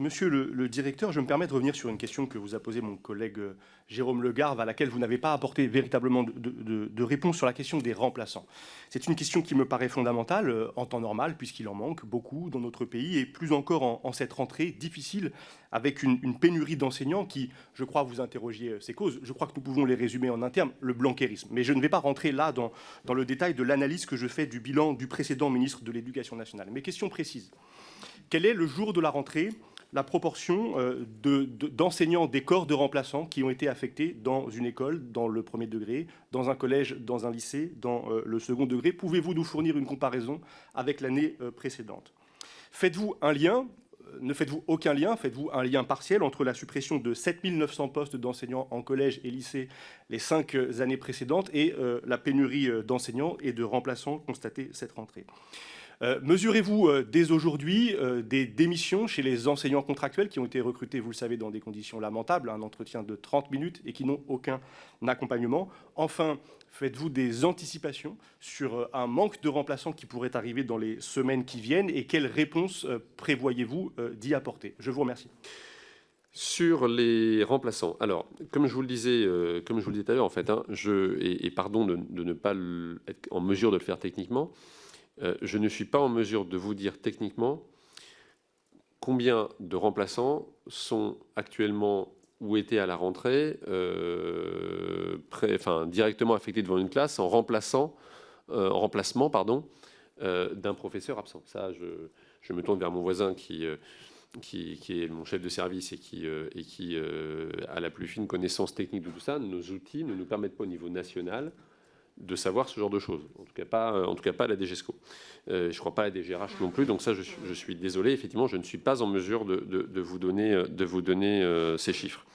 Monsieur le directeur, je me permets de revenir sur une question que vous a posée mon collègue Jérôme Legarve, à laquelle vous n'avez pas apporté véritablement de réponse sur la question des remplaçants. C'est une question qui me paraît fondamentale en temps normal, puisqu'il en manque beaucoup dans notre pays, et plus encore en cette rentrée difficile, avec une pénurie d'enseignants qui, je crois, vous interrogiez ces causes. Je crois que nous pouvons les résumer en un terme, le blanquerisme. Mais je ne vais pas rentrer là dans le détail de l'analyse que je fais du bilan du précédent ministre de l'Éducation nationale. Mes questions précises. Quel est le jour de la rentrée la proportion d'enseignants des corps de remplaçants qui ont été affectés dans une école, dans le premier degré, dans un collège, dans un lycée, dans le second degré? Pouvez-vous nous fournir une comparaison avec l'année précédente? Faites-vous un lien? Ne faites-vous aucun lien? Faites-vous un lien partiel entre la suppression de 7 900 postes d'enseignants en collège et lycée les 5 années précédentes et la pénurie d'enseignants et de remplaçants constatée cette rentrée? Mesurez-vous dès aujourd'hui des démissions chez les enseignants contractuels qui ont été recrutés, vous le savez, dans des conditions lamentables, un entretien de 30 minutes et qui n'ont aucun accompagnement? Enfin, faites-vous des anticipations sur un manque de remplaçants qui pourrait arriver dans les semaines qui viennent et quelles réponses prévoyez-vous d'y apporter? Je vous remercie. Sur les remplaçants, alors, comme je vous le disais tout à l'heure, en fait, hein, pardon de ne pas être en mesure de le faire techniquement, je ne suis pas en mesure de vous dire techniquement combien de remplaçants sont actuellement ou étaient à la rentrée directement affectés devant une classe en remplacement d'un professeur absent. Ça, je me tourne vers mon voisin qui est mon chef de service et qui a la plus fine connaissance technique de tout ça. Nos outils ne nous permettent pas au niveau national de savoir ce genre de choses, en tout cas pas à la DGESCO. Je ne crois pas à la DGRH non plus, donc ça je suis désolé, effectivement je ne suis pas en mesure de vous donner ces chiffres.